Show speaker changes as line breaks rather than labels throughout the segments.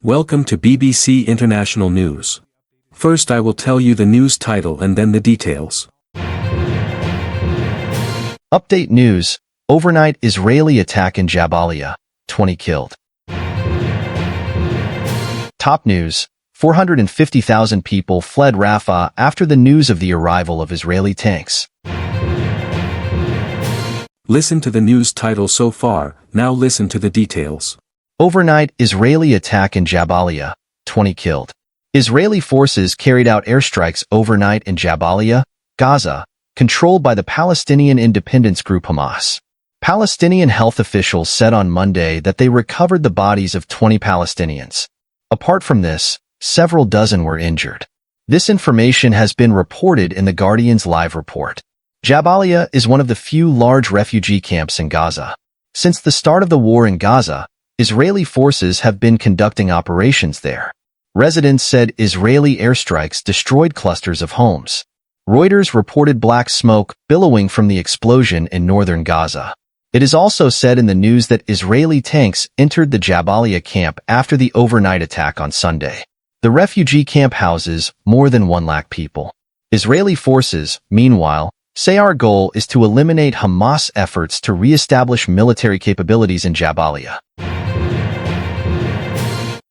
Welcome to BBC International News. First I will tell you the news title and then the details.
Update news. Overnight Israeli attack in Jabalia. 20 killed. Top news. 450,000 people fled Rafah after the news of the arrival of Israeli tanks.
Listen to the news title so far, now listen to the details.
Overnight Israeli attack in Jabalia. 20 killed. Israeli forces carried out airstrikes overnight in Jabalia, Gaza, controlled by the Palestinian independence group Hamas. Palestinian health officials said on Monday that they recovered the bodies of 20 Palestinians. Apart from this, several dozen were injured. This information has been reported in The Guardian's live report. Jabalia is one of the few large refugee camps in Gaza. Since the start of the war in Gaza, Israeli forces have been conducting operations there. Residents said Israeli airstrikes destroyed clusters of homes. Reuters reported black smoke billowing from the explosion in northern Gaza. It is also said in the news that Israeli tanks entered the Jabalia camp after the overnight attack on Sunday. The refugee camp houses more than 1 lakh people. Israeli forces, meanwhile, say our goal is to eliminate Hamas efforts to re-establish military capabilities in Jabalia.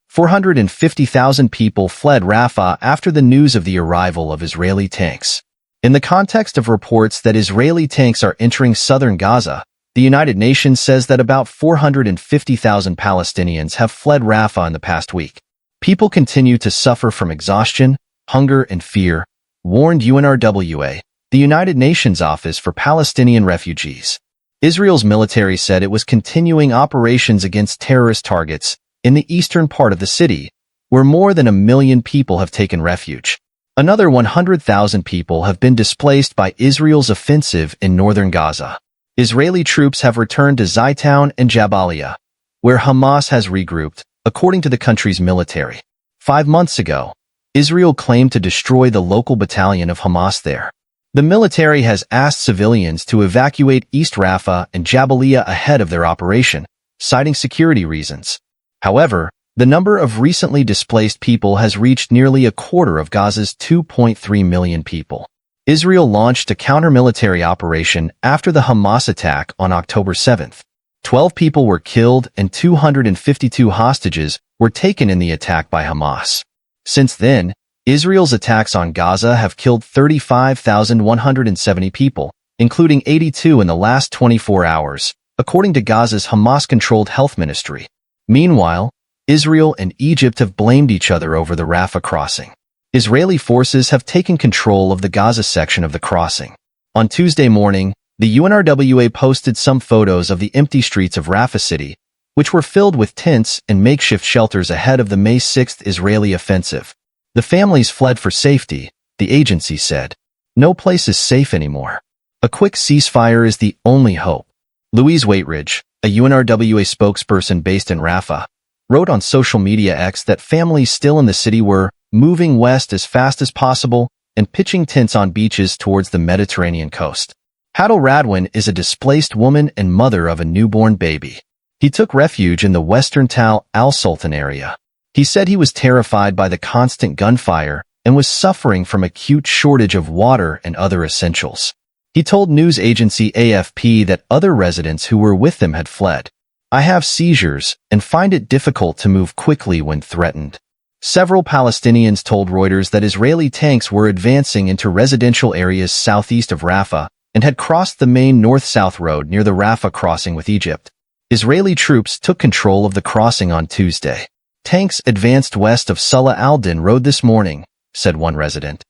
450,000 people fled Rafah after the news of the arrival of Israeli tanks. In the context of reports that Israeli tanks are entering southern Gaza, the United Nations says that about 450,000 Palestinians have fled Rafah in the past week. People continue to suffer from exhaustion, hunger, and fear, warned UNRWA, the United Nations Office for Palestinian Refugees. Israel's military said it was continuing operations against terrorist targets in the eastern part of the city, where more than 1 million people have taken refuge. Another 100,000 people have been displaced by Israel's offensive in northern Gaza. Israeli troops have returned to Zaytown and Jabalia, where Hamas has regrouped, according to the country's military. 5 months ago, Israel claimed to destroy the local battalion of Hamas there. The military has asked civilians to evacuate East Rafah and Jabalia ahead of their operation, citing security reasons. However, the number of recently displaced people has reached nearly a quarter of Gaza's 2.3 million people. Israel launched a counter-military operation after the Hamas attack on October 7th. 12 people were killed and 252 hostages were taken in the attack by Hamas. Since then, Israel's attacks on Gaza have killed 35,170 people, including 82 in the last 24 hours, according to Gaza's Hamas-controlled health ministry. Meanwhile, Israel and Egypt have blamed each other over the Rafah crossing. Israeli forces have taken control of the Gaza section of the crossing. On Tuesday morning, the UNRWA posted some photos of the empty streets of Rafah City, which were filled with tents and makeshift shelters ahead of the May 6th Israeli offensive. The families fled for safety, the agency said. No place is safe anymore. A quick ceasefire is the only hope. Louise Waitridge, a UNRWA spokesperson based in Rafah, wrote on social media X that families still in the city were moving west as fast as possible and pitching tents on beaches towards the Mediterranean coast. Hadel Radwan is a displaced woman and mother of a newborn baby. He took refuge in the western Tal al-Sultan area. He said he was terrified by the constant gunfire and was suffering from acute shortage of water and other essentials. He told news agency AFP that other residents who were with them had fled. I have seizures and find it difficult to move quickly when threatened. Several Palestinians told Reuters that Israeli tanks were advancing into residential areas southeast of Rafah and had crossed the main north-south road near the Rafah crossing with Egypt. Israeli troops took control of the crossing on Tuesday. Tanks advanced west of Salah al-Din Road this morning, said one resident.